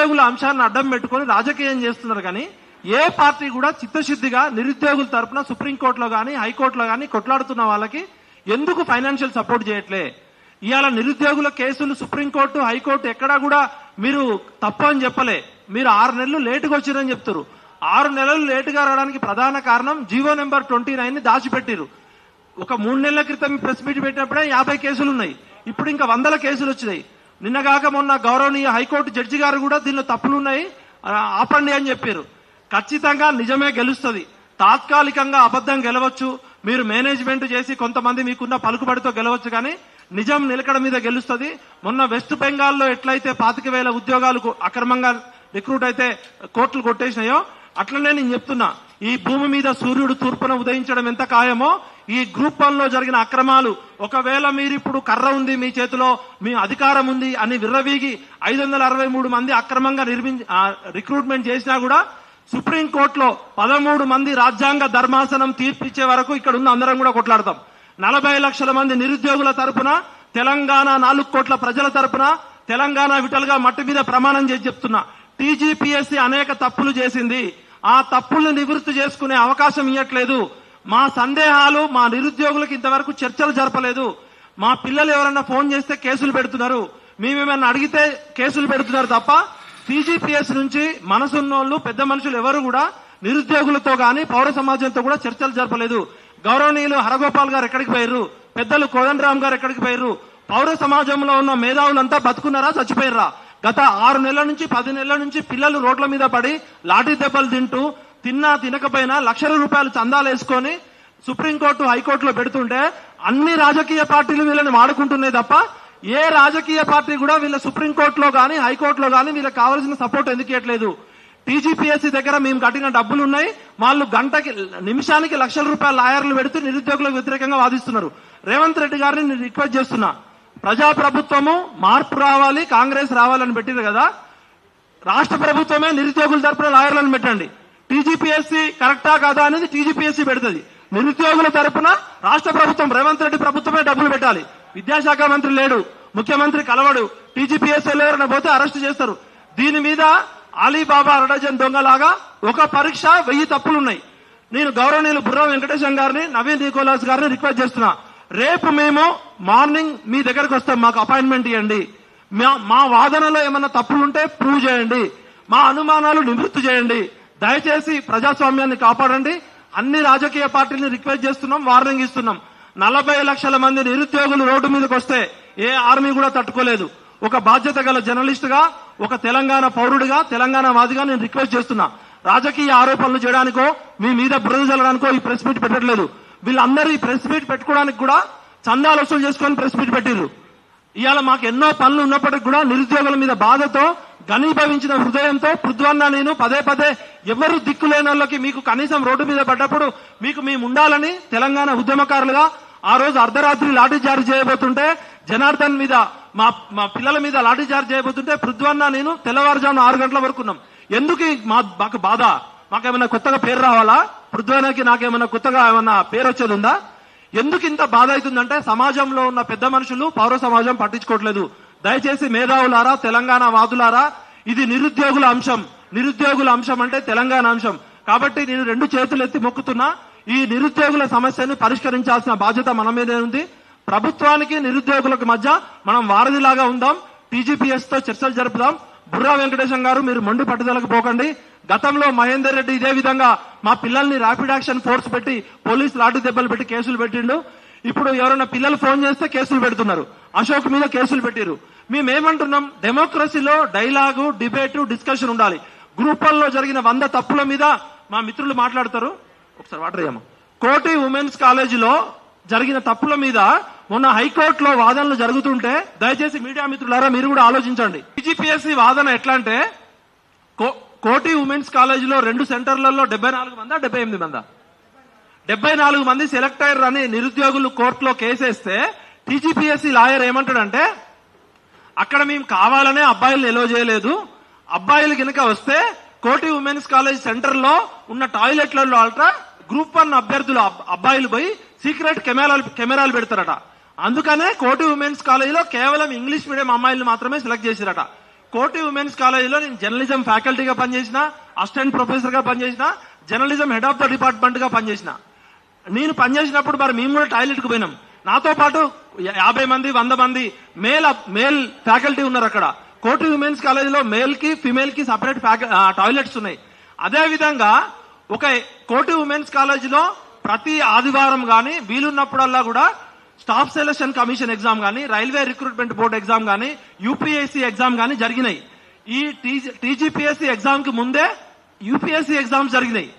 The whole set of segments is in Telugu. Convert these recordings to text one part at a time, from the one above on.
నిరుద్యోగుల అంశాన్ని అడ్డం పెట్టుకుని రాజకీయం చేస్తున్నారు. కానీ ఏ పార్టీ కూడా చిత్తశుద్ధిగా నిరుద్యోగుల తరపున సుప్రీంకోర్టులో కానీ హైకోర్టులో కానీ కొట్లాడుతున్న వాళ్ళకి ఎందుకు ఫైనాన్షియల్ సపోర్ట్ చేయట్లే? ఇవాళ నిరుద్యోగుల కేసులు సుప్రీంకోర్టు హైకోర్టు ఎక్కడా కూడా మీరు తప్పు అని చెప్పలే. మీరు 6 నెలలు లేటుగా వచ్చిరని చెప్తారు. 6 నెలలు లేటుగా రావడానికి ప్రధాన కారణం జీవో నెంబర్ 29 ని దాచిపెట్టిరు. ఒక 3 నెలల క్రితం ప్రెస్ మీట్ పెట్టినప్పుడే 50 కేసులు ఉన్నాయి. ఇప్పుడు ఇంకా 100 కేసులు వచ్చినాయి. నిన్నగాక మొన్న గౌరవనీయ హైకోర్టు జడ్జి గారు కూడా దీనిలో తప్పులున్నాయి ఆపండి అని చెప్పారు. ఖచ్చితంగా నిజమే గెలుస్తుంది. తాత్కాలికంగా అబద్ధం గెలవచ్చు, మీరు మేనేజ్మెంట్ చేసి కొంతమంది మీకున్న పలుకుబడితో గెలవచ్చు, కానీ నిజం నిలకడ మీద గెలుస్తుంది. మొన్న వెస్ట్ బెంగాల్లో ఎట్లయితే 25,000 ఉద్యోగాలు అక్రమంగా రిక్రూట్ అయితే కోర్టులు కొట్టేసినాయో అట్లనే నేను చెప్తున్నా, ఈ భూమి మీద సూర్యుడు తూర్పున ఉదయించడం ఎంత ఖాయమో ఈ గ్రూప్ 1 లో జరిగిన అక్రమాలు, ఒకవేళ మీరు ఇప్పుడు కర్ర ఉంది మీ చేతిలో, మీ అధికారం ఉంది అని విర్రవీగి 563 మంది అక్రమంగా రిక్రూట్మెంట్ చేసినా కూడా సుప్రీంకోర్టులో 13 మంది రాజ్యాంగ ధర్మాసనం తీర్పిచ్చే వరకు ఇక్కడ ఉన్న అందరం కూడా కొట్లాడతాం. 40 లక్షల మంది నిరుద్యోగుల తరపున, తెలంగాణ 4 కోట్ల ప్రజల తరపున, తెలంగాణ విటల్గా మట్టి మీద ప్రమాణం చేసి చెప్తున్నా, టీజీపీఎస్సీ అనేక తప్పులు చేసింది. ఆ తప్పుల్ని నివృత్తి చేసుకునే అవకాశం ఇవ్వట్లేదు. మా సందేహాలు, మా నిరుద్యోగులకు ఇంతవరకు చర్చలు జరపలేదు. మా పిల్లలు ఎవరన్నా ఫోన్ చేస్తే కేసులు పెడుతున్నారు, మేమేమన్నా అడిగితే కేసులు పెడుతున్నారు తప్ప టీజీపీఎస్ నుంచి మనసున్నోళ్లు పెద్ద మనుషులు ఎవరు కూడా నిరుద్యోగులతో గాని పౌర సమాజంతో కూడా చర్చలు జరపలేదు. గౌరవనీయులు హరగోపాల్ గారు ఎక్కడికి పోయారు? పెద్దలు కోదండరామ్ గారు ఎక్కడికి పోయారు? పౌర సమాజంలో ఉన్న మేధావులంతా బతుకున్నారా, చచ్చిపోయారా? గత 6 నెలల నుంచి 10 నెలల నుంచి పిల్లలు రోడ్ల మీద పడి లాఠీ దెబ్బలు తింటూ, తిన్నా తినకపోయినా లక్షల రూపాయలు చందాలు వేసుకొని సుప్రీంకోర్టు హైకోర్టులో పెడుతుంటే అన్ని రాజకీయ పార్టీలు వీళ్ళని వాడుకుంటున్నాయి తప్ప ఏ రాజకీయ పార్టీ కూడా వీళ్ళ సుప్రీంకోర్టులో గానీ హైకోర్టులో గానీ వీళ్ళకి కావాల్సిన సపోర్ట్ ఎందుకు ఇవ్వట్లేదు? టీజీపీఎస్సీ దగ్గర మేము కట్టిన డబ్బులు ఉన్నాయి, వాళ్ళు నిమిషానికి లక్షల రూపాయల లాయర్లు పెడుతూ నిరుద్యోగులకు వ్యతిరేకంగా వాదిస్తున్నారు. రేవంత్ రెడ్డి గారిని నేను రిక్వెస్ట్ చేస్తున్నా, ప్రజాప్రభుత్వము మార్పు రావాలి, కాంగ్రెస్ రావాలని పెట్టింది కదా, రాష్ట్ర ప్రభుత్వమే నిరుద్యోగుల తరపున లాయర్లను పెట్టండి. టీజీపీఎస్సీ కరెక్టా కాదా అనేది టీజీపీఎస్సీ పెడుతుంది. నిరుద్యోగుల తరపున రాష్ట్ర ప్రభుత్వం, రేవంత్ రెడ్డి ప్రభుత్వమే డబ్బులు పెట్టాలి. విద్యాశాఖ మంత్రి లేడు, ముఖ్యమంత్రి కలవడు, టీజీపీఎస్సీ ఎవరైనా పోతే అరెస్ట్ చేస్తారు. దీని మీద అలీబాబా అరడజన్ దొంగలాగా ఒక పరీక్ష 1000 తప్పులున్నాయి. నేను గౌరవనీయులు బుర్రా వెంకటేశం గారిని, నవీన్ నికోలాస్ గారిని రిక్వెస్ట్ చేస్తున్నా, రేపు మేము మార్నింగ్ మీ దగ్గరకు వస్తాం, మాకు అపాయింట్మెంట్ ఇవ్వండి. మా వాదనలో ఏమన్నా తప్పులుంటే ప్రూవ్ చేయండి, మా అనుమానాలు నివృత్తి చేయండి. దయచేసి ప్రజాస్వామ్యాన్ని కాపాడండి. అన్ని రాజకీయ పార్టీని రిక్వెస్ట్ చేస్తున్నాం, వార్నింగ్ ఇస్తున్నాం. 40 లక్షల మంది నిరుద్యోగులు రోడ్డు మీదకి వస్తే ఏ ఆర్మీ కూడా తట్టుకోలేదు. ఒక బాధ్యత గల జర్నలిస్ట్ గా, ఒక తెలంగాణ పౌరుడిగా, తెలంగాణ వాదిగా నేను రిక్వెస్ట్ చేస్తున్నా, రాజకీయ ఆరోపణలు చేయడానికో మీ మీద బురద చల్లడానికో ఈ ప్రెస్ మీట్ పెట్టట్లేదు. వీళ్ళందరూ ఈ ప్రెస్ మీట్ పెట్టుకోవడానికి కూడా చందాలు వసూలు చేసుకొని ప్రెస్ మీట్ పెట్టిర్రు. ఇవాళ మాకు ఎన్నో పనులు ఉన్నప్పటికీ కూడా నిరుద్యోగుల మీద బాధతో, ఘనీభవించిన హృదయంతో పృథ్వన్న నేను పదే పదే ఎవరు దిక్కులేని వాళ్ళకి మీకు కనీసం రోడ్డు మీద పడ్డప్పుడు మీకు మేము ఉండాలని తెలంగాణ ఉద్యమకారులుగా ఆ రోజు అర్ధరాత్రి లాఠీ చార్జ్ చేయబోతుంటే, జనార్దన్ మీద మా పిల్లల మీద లాఠీ చార్జ్ చేయబోతుంటే పృథ్వన్న నేను తెల్లవారుజామున 6 గంటల వరకు ఉన్నాం. ఎందుకు మాకు బాధ? మాకేమైనా కొత్తగా పేరు రావాలా? పృథ్వన్నకి నాకేమైనా కొత్తగా ఏమన్నా పేరు వచ్చేది ఉందా? ఎందుకు ఇంత బాధ అవుతుందంటే సమాజంలో ఉన్న పెద్ద మనుషులు, పౌర సమాజం పట్టించుకోవట్లేదు. దయచేసి మేధావులారా, తెలంగాణ వాదులారా, ఇది నిరుద్యోగుల అంశం. నిరుద్యోగుల అంశం అంటే తెలంగాణ అంశం. కాబట్టి నేను 2 చేతులు ఎత్తి మొక్కుతున్నా, ఈ నిరుద్యోగుల సమస్యను పరిష్కరించాల్సిన బాధ్యత మన మీదే ఉంది. ప్రభుత్వానికి నిరుద్యోగులకు మధ్య మనం వారధిలాగా ఉందాం, టీజీపీఎస్ తో చర్చలు జరుపుదాం. బుర్రా వెంకటేశం గారు మీరు మొండి పట్టుదలకు పోకండి. గతంలో మహేందర్ రెడ్డి ఇదే విధంగా మా పిల్లల్ని ర్యాపిడ్ యాక్షన్ ఫోర్స్ పెట్టి పోలీసు లాఠీ దెబ్బలు పెట్టి కేసులు పెట్టిండు. ఇప్పుడు ఎవరైనా పిల్లలు ఫోన్ చేస్తే కేసులు పెడుతున్నారు. అశోక్ మీద కేసులు పెట్టిరు. మేమేమంటున్నాం, డెమోక్రసీలో డైలాగు, డిబేటు, డిస్కషన్ ఉండాలి. గ్రూప్ 1 లో జరిగిన 100 తప్పుల మీద మా మిత్రులు మాట్లాడతారు. ఒకసారి వాటర్ అయ్యాము. కోటి ఉమెన్స్ కాలేజీలో జరిగిన తప్పుల మీద మొన్న హైకోర్టులో వాదనలు జరుగుతుంటే దయచేసి మీడియా మిత్రులారా మీరు కూడా ఆలోచించండి. టీజీపీఎస్సీ వాదన ఎట్లా అంటే, కోటి ఉమెన్స్ కాలేజీలో 2 సెంటర్లలో 74 మందా 78 మందా 74 మంది సెలెక్ట్ అయ్యారు అని నిరుద్యోగులు కోర్టులో కేసేస్తే టీజీపీఎస్సీ లాయర్ ఏమంటాడంటే, అక్కడ మేము కావాలనే అబ్బాయిలు ఎలో చేయలేదు, అబ్బాయిలు కనుక వస్తే కోటి ఉమెన్స్ కాలేజ్ సెంటర్ లో ఉన్న టాయిలెట్లలో అల్ట్రా గ్రూప్ 1 అభ్యర్థులు అబ్బాయిలు పోయి సీక్రెట్ కెమెరాలు పెడతారట. అందుకనే కోటి ఉమెన్స్ కాలేజీలో కేవలం ఇంగ్లీష్ మీడియం అమ్మాయిలు మాత్రమే సెలెక్ట్ చేశారట. కోటి ఉమెన్స్ కాలేజీలో నేను జర్నలిజం ఫ్యాకల్టీగా పనిచేసిన, అసిస్టెంట్ ప్రొఫెసర్ గా పనిచేసిన, journalism head of the department గా పనిచేసిన. నేను పనిచేసినప్పుడు మరి మేము కూడా టాయిలెట్ కు పోయినాం. నాతో పాటు 50 మంది 100 మంది మేల్ ఫ్యాకల్టీ ఉన్నారు అక్కడ. కోటి ఉమెన్స్ కాలేజీలో మేల్ కి ఫిమేల్ కి సపరేట్ టాయిలెట్స్ ఉన్నాయి. అదే విధంగా ఒక కోటి ఉమెన్స్ కాలేజీలో ప్రతి ఆదివారం గానీ వీలున్నప్పుడల్లా కూడా స్టాఫ్ సెలక్షన్ కమిషన్ ఎగ్జామ్ గానీ, రైల్వే రిక్రూట్మెంట్ బోర్డు ఎగ్జామ్ గానీ, యూపీఎస్సీ ఎగ్జామ్ గానీ జరిగినాయి. ఈ టీజీపీఎస్సీ ఎగ్జామ్ కి ముందే యూపీఎస్సీ ఎగ్జామ్స్ జరిగినాయి.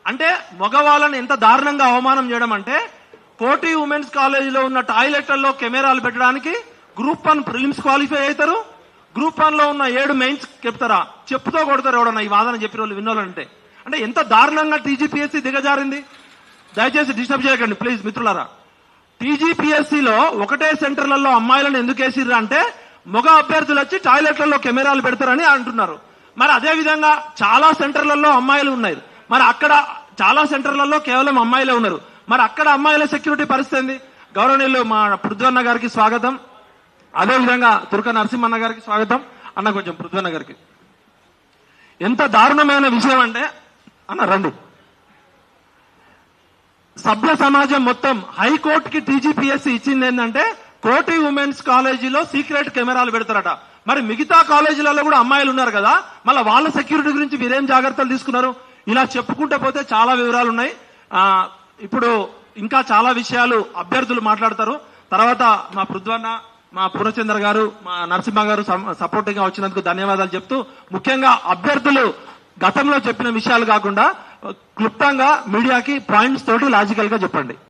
అంటే మగవాళ్ళని ఎంత దారుణంగా అవమానం చేయడం అంటే, కోటి ఉమెన్స్ కాలేజీలో ఉన్న టాయిలెట్లలో కెమెరాలు పెట్టడానికి గ్రూప్ 1 ప్రిలిమ్స్ క్వాలిఫై అవుతారు, గ్రూప్ 1 లో ఉన్న 7 మెయిన్స్ చెప్తారా, చెప్పుతో కొడతారు ఎవడన్నా ఈ వాదన చెప్పిన వాళ్ళు విన్నోళ్ళంటే. అంటే ఎంత దారుణంగా టీజీపీఎస్సీ దిగజారింది. దయచేసి డిస్టర్బ్ చేయకండి ప్లీజ్ మిత్రులారా. టీజీపీఎస్సీలో ఒకటే సెంటర్లలో అమ్మాయిలను ఎందుకు వేసిర్రు అంటే, మగ అభ్యర్థులు వచ్చి టాయిలెట్లలో కెమెరాలు పెడతారని అంటున్నారు. మరి అదే విధంగా చాలా సెంటర్లలో అమ్మాయిలు ఉన్నాయి, మరి అక్కడ చాలా సెంటర్లలో కేవలం అమ్మాయిలే ఉన్నారు. మరి అక్కడ అమ్మాయిల సెక్యూరిటీ పరిస్థితి ఏంది? గౌరవనీయులు మా పృథ్వన్న గారికి స్వాగతం, అదేవిధంగా తుర్క నరసింహన్న గారికి స్వాగతం. అన్న కొంచెం పృథ్వన్న గారికి. ఎంత దారుణమైన విషయం అంటే, అన్న రండి, సభ్య సమాజం మొత్తం హైకోర్టుకి టీజీపీఎస్సీ ఇచ్చింది ఏంటంటే, కోటి ఉమెన్స్ కాలేజీలో సీక్రెట్ కెమెరాలు పెడతారట. మరి మిగతా కాలేజీలలో కూడా అమ్మాయిలు ఉన్నారు కదా, మళ్ళీ వాళ్ళ సెక్యూరిటీ గురించి మీరేం జాగ్రత్తలు తీసుకున్నారు? ఇలా చెప్పుకుంటే పోతే చాలా వివరాలు ఉన్నాయి. ఇప్పుడు ఇంకా చాలా విషయాలు అభ్యర్థులు మాట్లాడతారు. తర్వాత మా పృథ్వన్న, మా పూర్ణచంద్ర గారు, మా నరసింహ గారు సపోర్టింగ్ గా వచ్చినందుకు ధన్యవాదాలు చెప్తూ, ముఖ్యంగా అభ్యర్థులు గతంలో చెప్పిన విషయాలు కాకుండా క్లుప్తంగా మీడియాకి పాయింట్స్ తోటి లాజికల్ గా చెప్పండి.